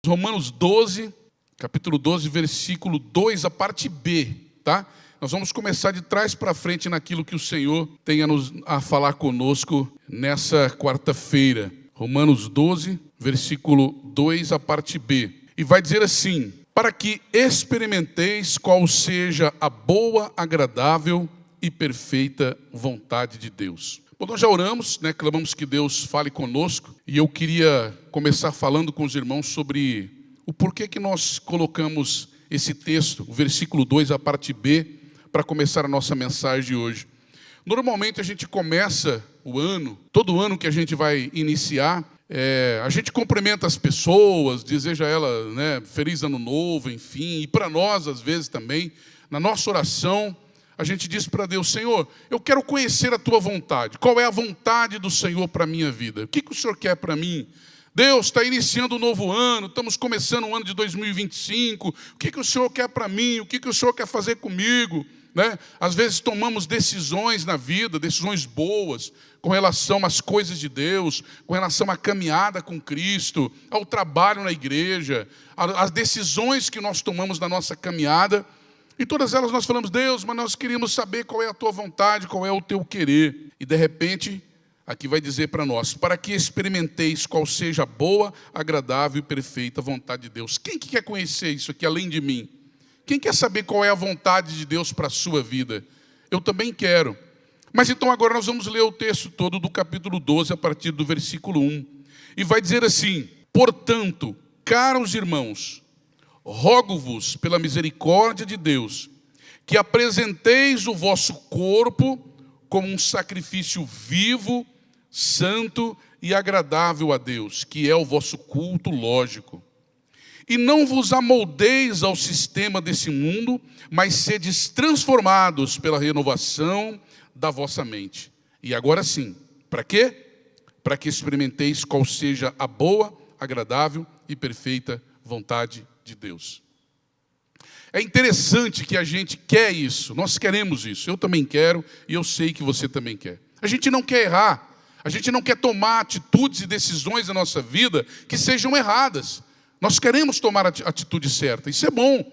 Romanos 12, capítulo 12, versículo 2, a parte B, tá? Nós vamos começar de trás para frente naquilo que o Senhor tem a falar conosco nessa quarta-feira. Romanos 12, versículo 2, a parte B. E vai dizer assim: para que experimenteis qual seja a boa, agradável e perfeita vontade de Deus. Bom, nós já oramos, clamamos que Deus fale conosco, e eu queria começar falando com os irmãos sobre o porquê que nós colocamos esse texto, o versículo 2, a parte B, para começar a nossa mensagem de hoje. Normalmente a gente começa o ano, todo ano que a gente vai iniciar, a gente cumprimenta as pessoas, deseja a elas, feliz ano novo, enfim, e para nós às vezes também, na nossa oração, a gente diz para Deus: Senhor, eu quero conhecer a Tua vontade. Qual é a vontade do Senhor para a minha vida? O que o Senhor quer para mim? Deus, está iniciando um novo ano, estamos começando o ano de 2025. O que o Senhor quer para mim? O que o Senhor quer fazer comigo? Às vezes tomamos decisões na vida, decisões boas, com relação às coisas de Deus, com relação à caminhada com Cristo, ao trabalho na igreja, as decisões que nós tomamos na nossa caminhada. E todas elas nós falamos: Deus, mas nós queríamos saber qual é a Tua vontade, qual é o Teu querer. E de repente, aqui vai dizer para nós: para que experimenteis qual seja a boa, agradável e perfeita vontade de Deus. Quem que quer conhecer isso aqui além de mim? Quem quer saber qual é a vontade de Deus para a sua vida? Eu também quero. Mas então agora nós vamos ler o texto todo do capítulo 12, a partir do versículo 1. E vai dizer assim: portanto, caros irmãos, rogo-vos pela misericórdia de Deus, que apresenteis o vosso corpo como um sacrifício vivo, santo e agradável a Deus, que é o vosso culto lógico. E não vos amoldeis ao sistema desse mundo, mas sedes transformados pela renovação da vossa mente. E agora sim, para quê? Para que experimenteis qual seja a boa, agradável e perfeita vontade de Deus. É interessante que a gente quer isso, nós queremos isso, eu também quero e eu sei que você também quer. A gente não quer errar, a gente não quer tomar atitudes e decisões na nossa vida que sejam erradas. Nós queremos tomar a atitude certa, isso é bom.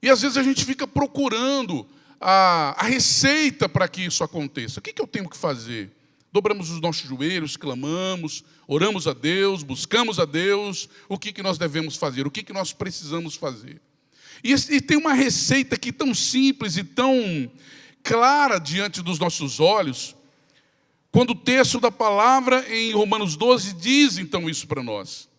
E às vezes a gente fica procurando a receita para que isso aconteça. O que eu tenho que fazer? Dobramos os nossos joelhos, clamamos, oramos a Deus, buscamos a Deus. O que nós devemos fazer? O que nós precisamos fazer? E tem uma receita aqui tão simples e tão clara diante dos nossos olhos, quando o texto da palavra em Romanos 12 diz então isso para nós.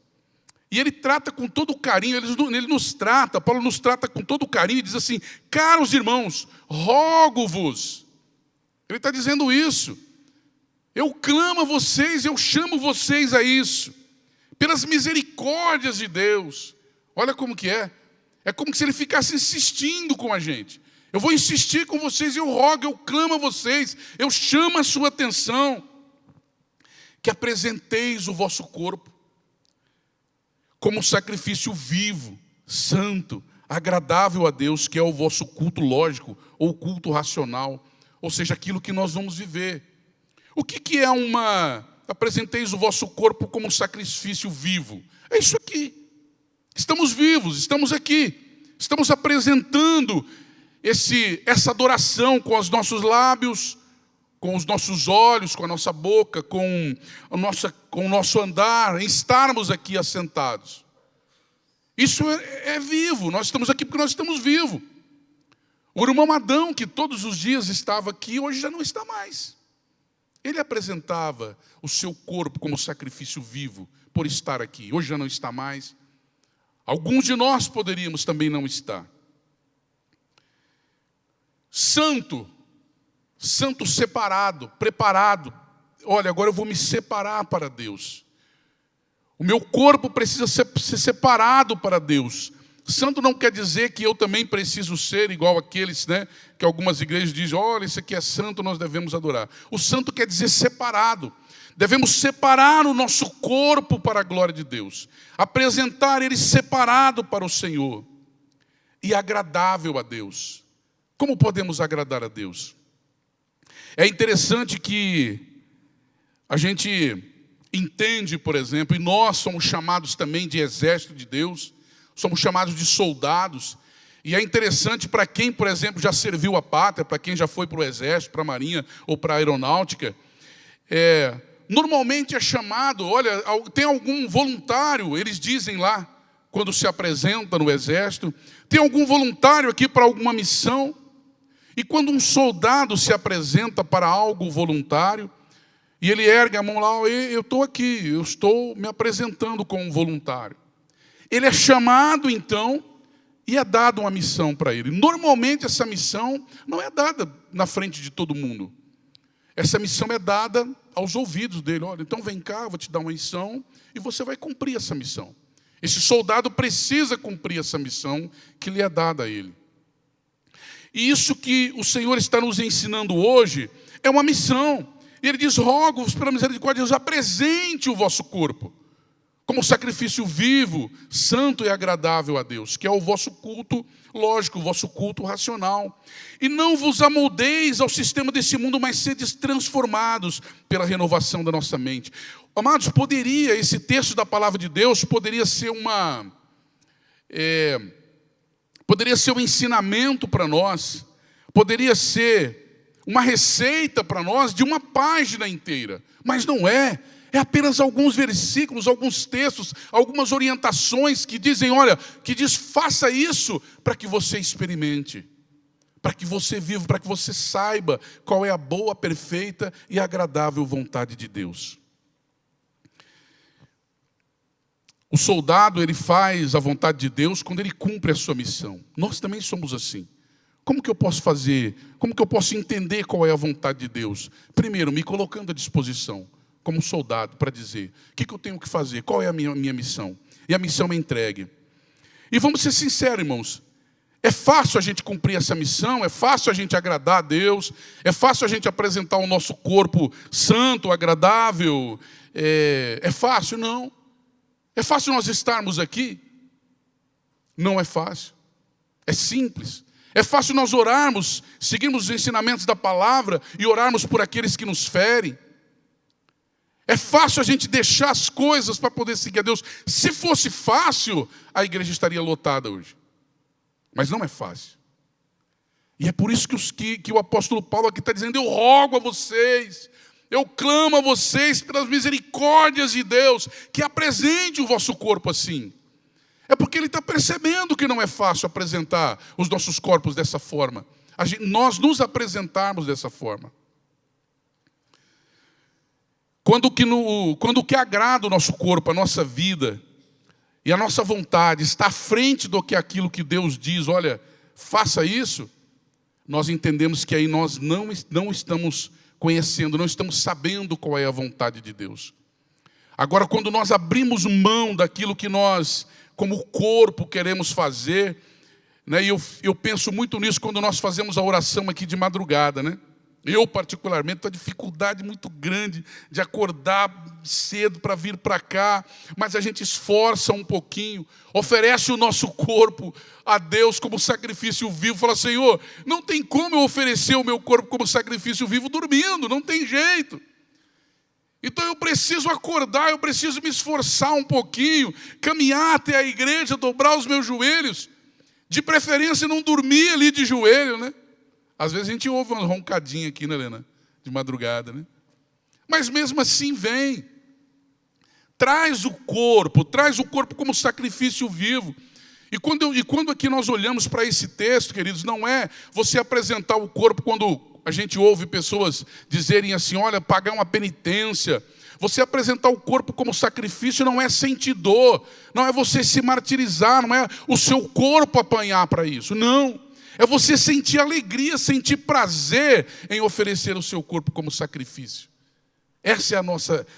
E ele trata com todo carinho, ele nos trata, Paulo nos trata com todo carinho e diz assim: caros irmãos, rogo-vos. Ele está dizendo isso. Eu clamo a vocês, eu chamo vocês a isso, pelas misericórdias de Deus. Olha como que é. É como se ele ficasse insistindo com a gente. Eu vou insistir com vocês, eu rogo, eu clamo a vocês, eu chamo a sua atenção, que apresenteis o vosso corpo como um sacrifício vivo, santo, agradável a Deus, que é o vosso culto lógico, ou culto racional, ou seja, aquilo que nós vamos viver. O que é apresenteis o vosso corpo como um sacrifício vivo? É isso aqui. Estamos vivos, estamos aqui, estamos apresentando essa adoração com os nossos lábios, com os nossos olhos, com a nossa boca, com o nosso andar, em estarmos aqui assentados. Isso é vivo, nós estamos aqui porque nós estamos vivos. O irmão Adão, que todos os dias estava aqui, hoje já não está mais. Ele apresentava o seu corpo como sacrifício vivo por estar aqui, hoje já não está mais. Alguns de nós poderíamos também não estar. Santo separado, preparado. Olha, agora eu vou me separar para Deus. O meu corpo precisa ser separado para Deus. Santo não quer dizer que eu também preciso ser igual aqueles, que algumas igrejas dizem: olha, esse aqui é santo, nós devemos adorar. O santo quer dizer separado. Devemos separar o nosso corpo para a glória de Deus. Apresentar ele separado para o Senhor. E agradável a Deus. Como podemos agradar a Deus? É interessante que a gente entende, por exemplo, e nós somos chamados também de exército de Deus, somos chamados de soldados. E é interessante para quem, por exemplo, já serviu a pátria, para quem já foi para o exército, para a marinha ou para a aeronáutica, normalmente é chamado, olha, tem algum voluntário, eles dizem lá, quando se apresenta no exército, tem algum voluntário aqui para alguma missão? E quando um soldado se apresenta para algo voluntário, e ele ergue a mão lá, eu estou aqui, eu estou me apresentando como um voluntário. Ele é chamado então, e é dada uma missão para ele. Normalmente essa missão não é dada na frente de todo mundo. Essa missão é dada aos ouvidos dele. Olha, então vem cá, eu vou te dar uma missão, e você vai cumprir essa missão. Esse soldado precisa cumprir essa missão que lhe é dada a ele. E isso que o Senhor está nos ensinando hoje é uma missão. E Ele diz, rogo-vos pela misericórdia de Deus, apresente o vosso corpo como sacrifício vivo, santo e agradável a Deus, que é o vosso culto lógico, o vosso culto racional. E não vos amoldeis ao sistema desse mundo, mas sedes transformados pela renovação da nossa mente. Amados, esse texto da palavra de Deus poderia ser um ensinamento para nós, poderia ser uma receita para nós de uma página inteira, mas não é. É apenas alguns versículos, alguns textos, algumas orientações que dizem, faça isso para que você experimente, para que você viva, para que você saiba qual é a boa, perfeita e agradável vontade de Deus. O soldado, ele faz a vontade de Deus quando ele cumpre a sua missão. Nós também somos assim. Como que eu posso fazer? Como que eu posso entender qual é a vontade de Deus? Primeiro, me colocando à disposição, como soldado, para dizer, o que eu tenho que fazer? Qual é a minha missão? E a missão me entregue. E vamos ser sinceros, irmãos. É fácil a gente cumprir essa missão, é fácil a gente agradar a Deus, é fácil a gente apresentar o nosso corpo santo, agradável. É fácil? Não. É fácil nós estarmos aqui? Não é fácil. É simples. É fácil nós orarmos, seguirmos os ensinamentos da palavra e orarmos por aqueles que nos ferem. É fácil a gente deixar as coisas para poder seguir a Deus. Se fosse fácil, a igreja estaria lotada hoje. Mas não é fácil. E é por isso que o apóstolo Paulo aqui está dizendo, eu rogo a vocês, eu clamo a vocês pelas misericórdias de Deus, que apresente o vosso corpo assim. É porque ele está percebendo que não é fácil apresentar os nossos corpos dessa forma. Nós nos apresentarmos dessa forma. Quando o que agrada o nosso corpo, a nossa vida e a nossa vontade está à frente do que aquilo que Deus diz, olha, faça isso, nós entendemos que aí nós não estamos conhecendo, não estamos sabendo qual é a vontade de Deus. Agora, quando nós abrimos mão daquilo que nós, como corpo, queremos fazer, né, e eu penso muito nisso quando nós fazemos a oração aqui de madrugada, né? Eu, particularmente, tenho uma dificuldade muito grande de acordar cedo para vir para cá, mas a gente esforça um pouquinho, oferece o nosso corpo a Deus como sacrifício vivo, fala, Senhor, não tem como eu oferecer o meu corpo como sacrifício vivo dormindo, não tem jeito. Então eu preciso acordar, eu preciso me esforçar um pouquinho, caminhar até a igreja, dobrar os meus joelhos, de preferência não dormir ali de joelho, né? Às vezes a gente ouve uma roncadinha aqui, né, Helena? De madrugada, né? Mas mesmo assim vem. Traz o corpo como sacrifício vivo. E quando aqui nós olhamos para esse texto, queridos, não é você apresentar o corpo quando a gente ouve pessoas dizerem assim, olha, pagar uma penitência. Você apresentar o corpo como sacrifício não é sentir dor, não é você se martirizar, não é o seu corpo apanhar para isso, não. É você sentir alegria, sentir prazer em oferecer o seu corpo como sacrifício. Essa é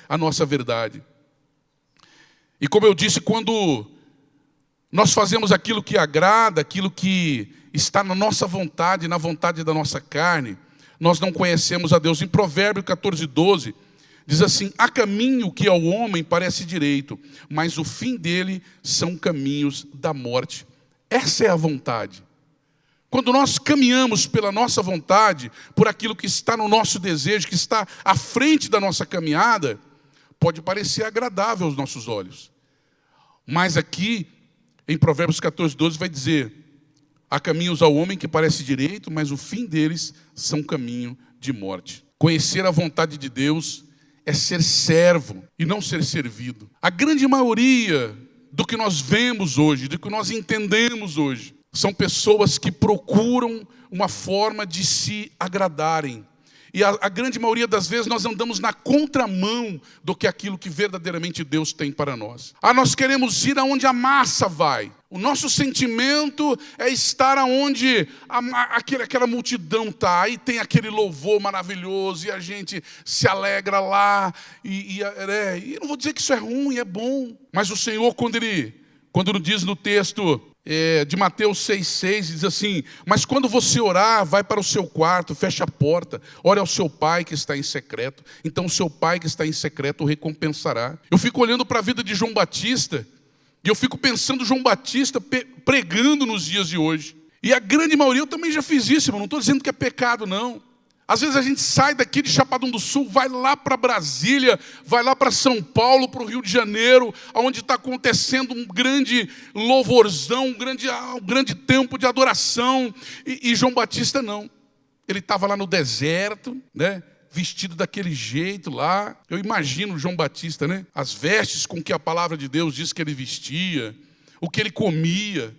a nossa verdade. E como eu disse, quando nós fazemos aquilo que agrada, aquilo que está na nossa vontade, na vontade da nossa carne, nós não conhecemos a Deus. Em Provérbios 14:12, diz assim, há caminho que ao homem parece direito, mas o fim dele são caminhos da morte. Essa é a vontade. Quando nós caminhamos pela nossa vontade, por aquilo que está no nosso desejo, que está à frente da nossa caminhada, pode parecer agradável aos nossos olhos. Mas aqui, em Provérbios 14, 12, vai dizer: há caminhos ao homem que parece direito, mas o fim deles são caminho de morte. Conhecer a vontade de Deus é ser servo e não ser servido. A grande maioria do que nós vemos hoje, do que nós entendemos hoje, são pessoas que procuram uma forma de se agradarem. E a grande maioria das vezes nós andamos na contramão do que aquilo que verdadeiramente Deus tem para nós. Nós queremos ir aonde a massa vai. O nosso sentimento é estar aonde aquela multidão está. Aí tem aquele louvor maravilhoso e a gente se alegra lá. E não vou dizer que isso é ruim, é bom. Mas o Senhor, quando diz no texto de Mateus 6,6, diz assim: mas quando você orar, vai para o seu quarto, fecha a porta, ore ao seu pai que está em secreto, então o seu pai que está em secreto o recompensará. Eu fico olhando para a vida de João Batista, e eu fico pensando João Batista pregando nos dias de hoje. E a grande maioria, eu também já fiz isso, irmão, não estou dizendo que é pecado, não. Às vezes a gente sai daqui de Chapadão do Sul, vai lá para Brasília, vai lá para São Paulo, para o Rio de Janeiro, onde está acontecendo um grande louvorzão, um grande tempo de adoração. E João Batista não. Ele estava lá no deserto, né? Vestido daquele jeito lá. Eu imagino João Batista, né? As vestes com que a palavra de Deus diz que ele vestia, o que ele comia,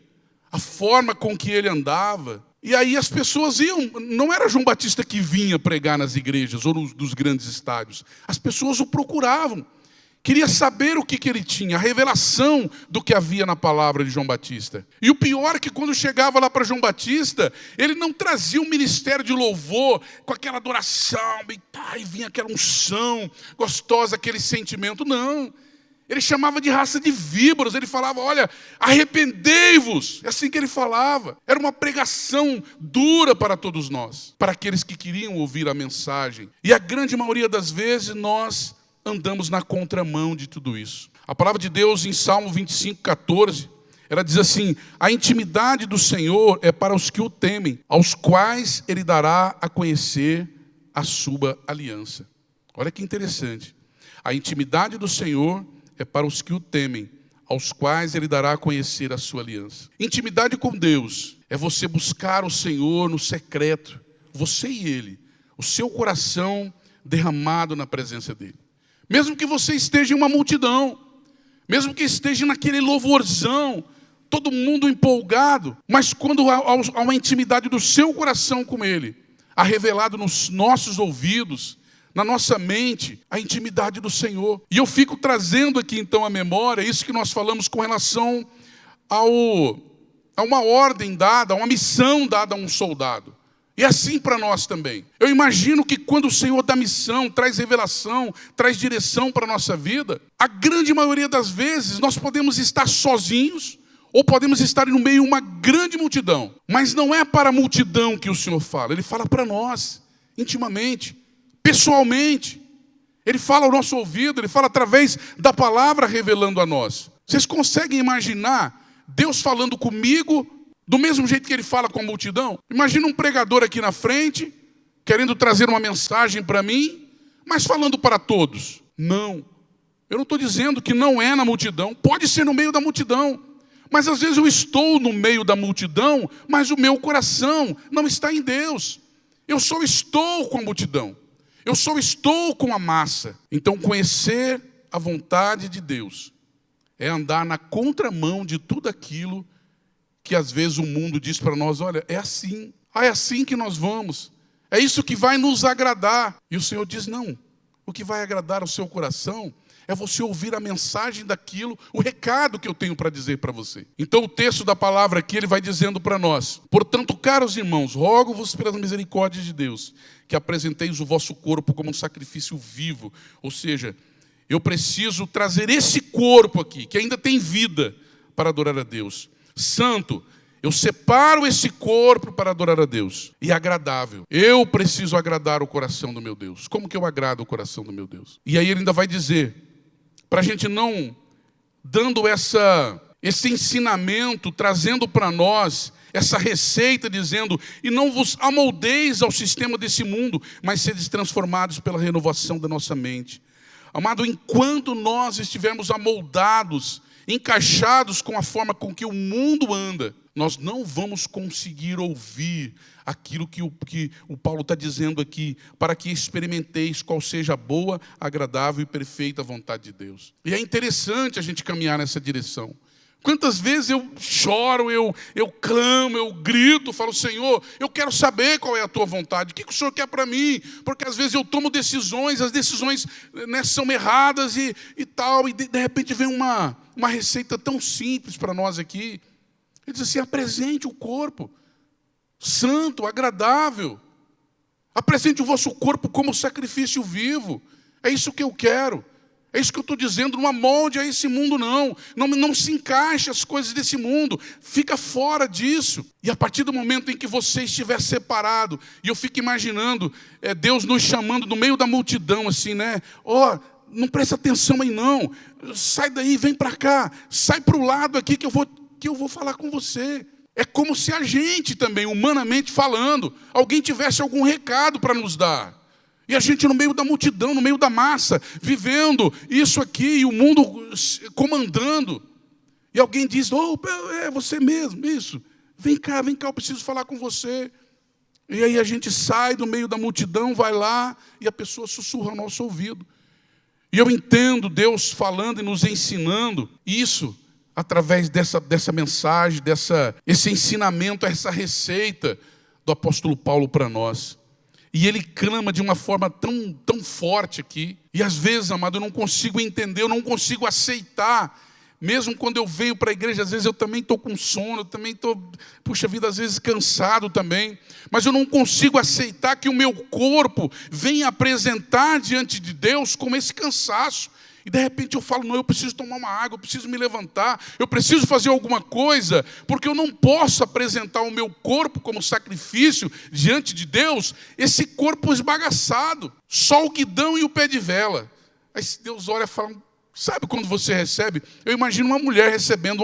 a forma com que ele andava. E aí as pessoas iam, não era João Batista que vinha pregar nas igrejas ou nos grandes estádios. As pessoas o procuravam, queria saber o que ele tinha, a revelação do que havia na palavra de João Batista. E o pior é que quando chegava lá para João Batista, ele não trazia um ministério de louvor com aquela adoração, e vinha aquela unção gostosa, aquele sentimento, não. Ele chamava de raça de víboras, ele falava: olha, arrependei-vos. É assim que ele falava. Era uma pregação dura para todos nós, para aqueles que queriam ouvir a mensagem. E a grande maioria das vezes nós andamos na contramão de tudo isso. A palavra de Deus em Salmo 25, 14, ela diz assim: a intimidade do Senhor é para os que o temem, aos quais ele dará a conhecer a sua aliança. Olha que interessante. A intimidade do Senhor é para os que o temem, aos quais ele dará a conhecer a sua aliança. Intimidade com Deus é você buscar o Senhor no secreto, você e ele, o seu coração derramado na presença dele. Mesmo que você esteja em uma multidão, mesmo que esteja naquele louvorzão, todo mundo empolgado, mas quando há uma intimidade do seu coração com ele, há revelado nos nossos ouvidos, na nossa mente, a intimidade do Senhor. E eu fico trazendo aqui então à memória isso que nós falamos com relação a uma ordem dada, a uma missão dada a um soldado. E assim para nós também. Eu imagino que quando o Senhor dá missão, traz revelação, traz direção para a nossa vida, a grande maioria das vezes nós podemos estar sozinhos ou podemos estar no meio de uma grande multidão. Mas não é para a multidão que o Senhor fala, Ele fala para nós, intimamente, pessoalmente. Ele fala ao nosso ouvido, Ele fala através da palavra revelando a nós. Vocês conseguem imaginar Deus falando comigo do mesmo jeito que Ele fala com a multidão? Imagina um pregador aqui na frente, querendo trazer uma mensagem para mim, mas falando para todos. Não. Eu não estou dizendo que não é na multidão. Pode ser no meio da multidão. Mas às vezes eu estou no meio da multidão, mas o meu coração não está em Deus. Eu só estou com a multidão. Eu só estou com a massa. Então conhecer a vontade de Deus é andar na contramão de tudo aquilo que às vezes o mundo diz para nós: olha, é assim. É assim que nós vamos. É isso que vai nos agradar. E o Senhor diz: não. O que vai agradar ao seu coração é você ouvir a mensagem daquilo, o recado que eu tenho para dizer para você. Então o texto da palavra aqui, ele vai dizendo para nós: portanto, caros irmãos, rogo-vos pelas misericórdias de Deus, que apresenteis o vosso corpo como um sacrifício vivo. Ou seja, eu preciso trazer esse corpo aqui, que ainda tem vida, para adorar a Deus. Santo, eu separo esse corpo para adorar a Deus. E agradável. Eu preciso agradar o coração do meu Deus. Como que eu agrado o coração do meu Deus? E aí ele ainda vai dizer, para a gente não, dando esse ensinamento, trazendo para nós essa receita, dizendo: e não vos amoldeis ao sistema desse mundo, mas sedes transformados pela renovação da nossa mente. Amado, enquanto nós estivermos amoldados, encaixados com a forma com que o mundo anda, nós não vamos conseguir ouvir aquilo que o Paulo está dizendo aqui, para que experimenteis qual seja a boa, agradável e perfeita vontade de Deus. E é interessante a gente caminhar nessa direção. Quantas vezes eu choro, eu clamo, eu grito, falo, Senhor, eu quero saber qual é a tua vontade, o que o Senhor quer para mim, porque às vezes eu tomo decisões, as decisões, né, são erradas e tal, e de repente vem uma receita tão simples para nós aqui. Ele diz assim, apresente o corpo, santo, agradável, apresente o vosso corpo como sacrifício vivo, é isso que eu quero. É isso que eu estou dizendo, não amolde a esse mundo não se encaixe as coisas desse mundo, fica fora disso. E a partir do momento em que você estiver separado, e eu fico imaginando Deus nos chamando no meio da multidão, assim, né? Não presta atenção aí não, sai daí, vem para cá, sai para o lado aqui que eu vou falar com você. É como se a gente também, humanamente falando, alguém tivesse algum recado para nos dar. E a gente no meio da multidão, no meio da massa, vivendo isso aqui, e o mundo comandando. E alguém diz, é você mesmo, isso. Vem cá, eu preciso falar com você. E aí a gente sai do meio da multidão, vai lá, e a pessoa sussurra ao nosso ouvido. E eu entendo Deus falando e nos ensinando isso, através dessa mensagem, esse ensinamento, essa receita do apóstolo Paulo para nós. E ele clama de uma forma tão forte aqui. E às vezes, amado, eu não consigo entender, eu não consigo aceitar. Mesmo quando eu venho para a igreja, às vezes eu também estou com sono, eu também estou, puxa vida, às vezes cansado também. Mas eu não consigo aceitar que o meu corpo venha apresentar diante de Deus como esse cansaço. E de repente eu falo, não, eu preciso tomar uma água, eu preciso me levantar, eu preciso fazer alguma coisa, porque eu não posso apresentar o meu corpo como sacrifício diante de Deus, esse corpo esbagaçado, só o guidão e o pé de vela. Aí Deus olha e fala, sabe quando você recebe? Eu imagino uma mulher recebendo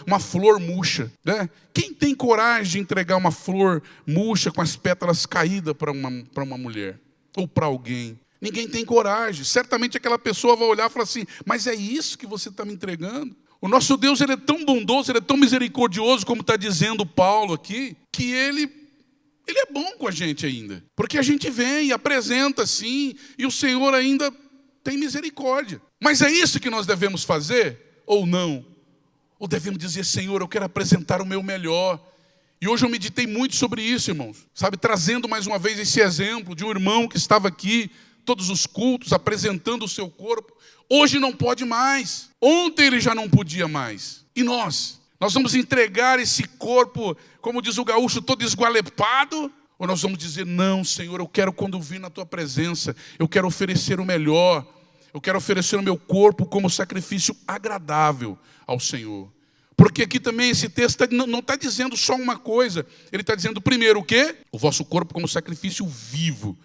uma flor murcha, né? Quem tem coragem de entregar uma flor murcha com as pétalas caídas para uma mulher? Ou para alguém? Ninguém tem coragem. Certamente aquela pessoa vai olhar e falar assim, mas é isso que você está me entregando? O nosso Deus, ele é tão bondoso, ele é tão misericordioso, como está dizendo Paulo aqui, que ele é bom com a gente ainda. Porque a gente vem e apresenta assim, e o Senhor ainda tem misericórdia. Mas é isso que nós devemos fazer? Ou não? Ou devemos dizer, Senhor, eu quero apresentar o meu melhor. E hoje eu meditei muito sobre isso, irmãos. Sabe, trazendo mais uma vez esse exemplo de um irmão que estava aqui, todos os cultos, apresentando o seu corpo. Hoje não pode mais. Ontem ele já não podia mais. E nós vamos entregar esse corpo, como diz o gaúcho, todo esgualepado? Ou nós vamos dizer, não, Senhor, eu quero quando vir na tua presença, eu quero oferecer o melhor. Eu quero oferecer o meu corpo como sacrifício agradável ao Senhor. Porque aqui também esse texto não está dizendo só uma coisa. Ele está dizendo primeiro o quê? O vosso corpo como sacrifício vivo.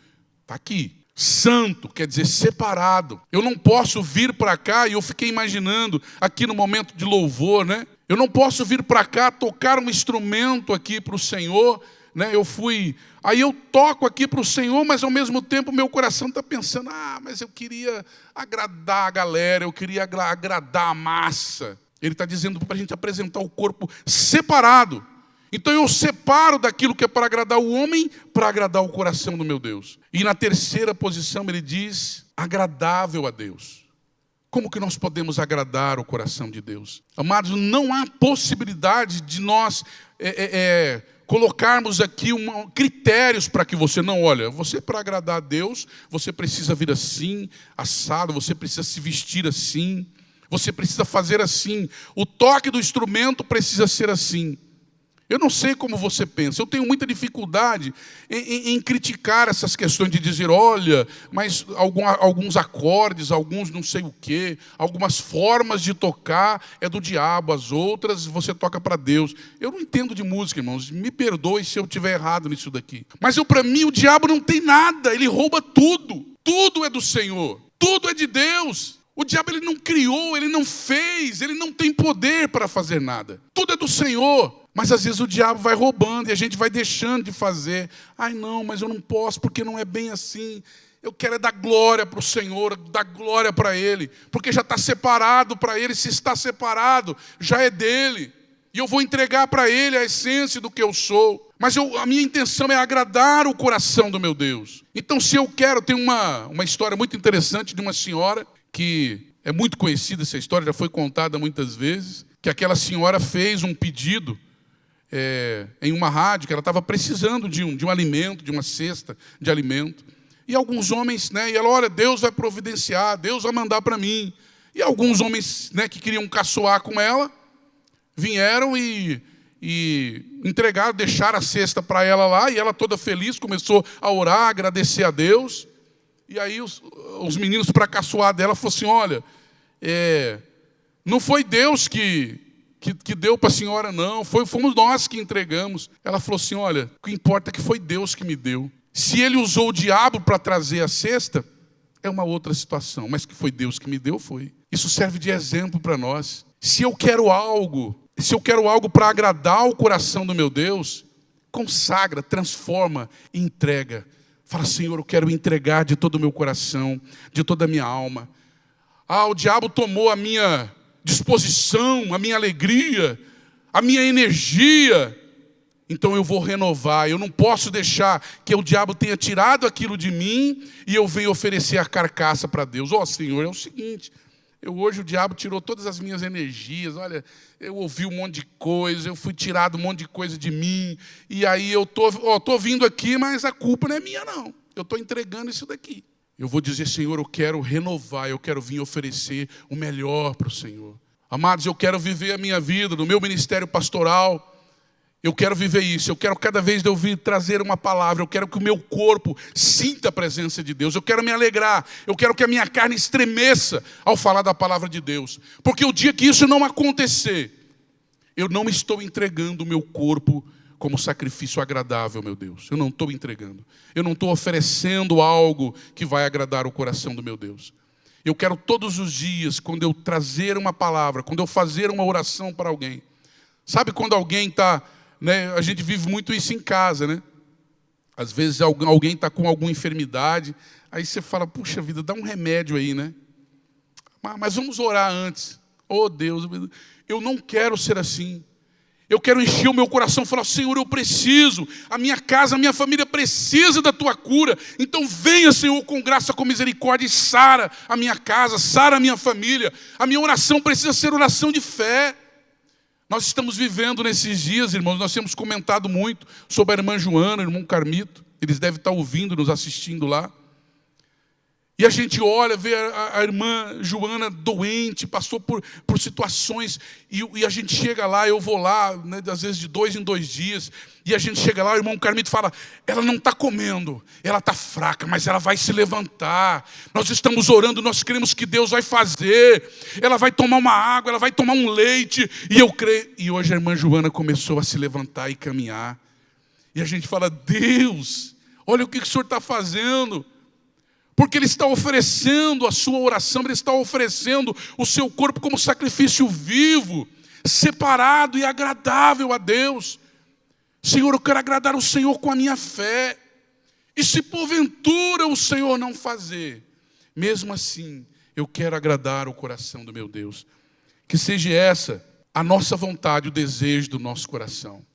Está aqui. Santo, quer dizer separado. Eu não posso vir para cá, e eu fiquei imaginando aqui no momento de louvor, né? Eu não posso vir para cá tocar um instrumento aqui para o Senhor, né? Aí eu toco aqui para o Senhor, mas ao mesmo tempo meu coração está pensando, mas eu queria agradar a galera, eu queria agradar a massa. Ele está dizendo para a gente apresentar o corpo separado. Então eu separo daquilo que é para agradar o homem, para agradar o coração do meu Deus. E na terceira posição ele diz, agradável a Deus. Como que nós podemos agradar o coração de Deus? Amados, não há possibilidade de nós colocarmos aqui critérios para que você não, olha, você para agradar a Deus, você precisa vir assim, assado, você precisa se vestir assim, você precisa fazer assim, o toque do instrumento precisa ser assim. Eu não sei como você pensa, eu tenho muita dificuldade em criticar essas questões de dizer, olha, mas alguns acordes, alguns não sei o quê, algumas formas de tocar é do diabo, as outras você toca para Deus. Eu não entendo de música, irmãos, me perdoe se eu estiver errado nisso daqui. Mas para mim o diabo não tem nada, ele rouba tudo, tudo é do Senhor, tudo é de Deus. O diabo ele não criou, ele não fez, ele não tem poder para fazer nada. Tudo é do Senhor. Mas às vezes o diabo vai roubando e a gente vai deixando de fazer. Ai não, mas eu não posso porque não é bem assim. Eu quero é dar glória para o Senhor, dar glória para Ele, porque já está separado para Ele. Se está separado, já é dele. E eu vou entregar para Ele a essência do que eu sou. Mas a minha intenção é agradar o coração do meu Deus. Então, se eu quero, tem uma história muito interessante de uma senhora, que é muito conhecida essa história, já foi contada muitas vezes, que aquela senhora fez um pedido em uma rádio, que ela estava precisando de um alimento, de uma cesta de alimento. E alguns homens, e ela, olha, Deus vai providenciar, Deus vai mandar para mim. E alguns homens, que queriam caçoar com ela, vieram e entregaram, deixaram a cesta para ela lá, e ela toda feliz começou a orar, a agradecer a Deus. E aí os meninos, para caçoar dela, falaram assim, olha, não foi Deus que deu para a senhora, não, fomos nós que entregamos. Ela falou assim, olha, o que importa é que foi Deus que me deu. Se ele usou o diabo para trazer a cesta, é uma outra situação, mas que foi Deus que me deu, foi. Isso serve de exemplo para nós. Se eu quero algo para agradar o coração do meu Deus, consagra, transforma e entrega. Fala, Senhor, eu quero entregar de todo o meu coração, de toda a minha alma. O diabo tomou a minha disposição, a minha alegria, a minha energia. Então eu vou renovar. Eu não posso deixar que o diabo tenha tirado aquilo de mim e eu venha oferecer a carcaça para Deus. Senhor, é o seguinte, hoje o diabo tirou todas as minhas energias. Olha, eu ouvi um monte de coisa, eu fui tirado um monte de coisa de mim. E aí eu tô vindo aqui, mas a culpa não é minha, não. Eu estou entregando isso daqui. Eu vou dizer, Senhor, eu quero renovar, eu quero vir oferecer o melhor para o Senhor. Amados, eu quero viver a minha vida no meu ministério pastoral. Eu quero viver isso, eu quero cada vez eu vir trazer uma palavra, eu quero que o meu corpo sinta a presença de Deus, eu quero me alegrar, eu quero que a minha carne estremeça ao falar da palavra de Deus. Porque o dia que isso não acontecer, eu não estou entregando o meu corpo como sacrifício agradável, meu Deus. Eu não estou entregando, eu não estou oferecendo algo que vai agradar o coração do meu Deus. Eu quero todos os dias, quando eu trazer uma palavra, quando eu fazer uma oração para alguém. Sabe quando alguém está... a gente vive muito isso em casa, né? Às vezes alguém está com alguma enfermidade, aí você fala, puxa vida, dá um remédio aí, né? Mas vamos orar antes. Deus, eu não quero ser assim. Eu quero encher o meu coração e falar, Senhor, eu preciso, a minha casa, a minha família precisa da tua cura. Então venha, Senhor, com graça, com misericórdia e sara a minha casa, sara a minha família. A minha oração precisa ser oração de fé. Nós estamos vivendo nesses dias, irmãos, nós temos comentado muito sobre a irmã Joana, o irmão Carmito. Eles devem estar ouvindo, nos assistindo lá. E a gente olha, vê a irmã Joana doente, passou por situações, e a gente chega lá, eu vou lá, às vezes de 2 em 2 dias, e a gente chega lá, o irmão Carmito fala, ela não está comendo, ela está fraca, mas ela vai se levantar. Nós estamos orando, nós cremos que Deus vai fazer, ela vai tomar uma água, ela vai tomar um leite, e eu creio. E hoje a irmã Joana começou a se levantar e caminhar. E a gente fala, Deus, olha o que o Senhor está fazendo. Porque Ele está oferecendo a sua oração, Ele está oferecendo o seu corpo como sacrifício vivo, separado e agradável a Deus. Senhor, eu quero agradar o Senhor com a minha fé. E se porventura o Senhor não fazer, mesmo assim, eu quero agradar o coração do meu Deus. Que seja essa a nossa vontade, o desejo do nosso coração.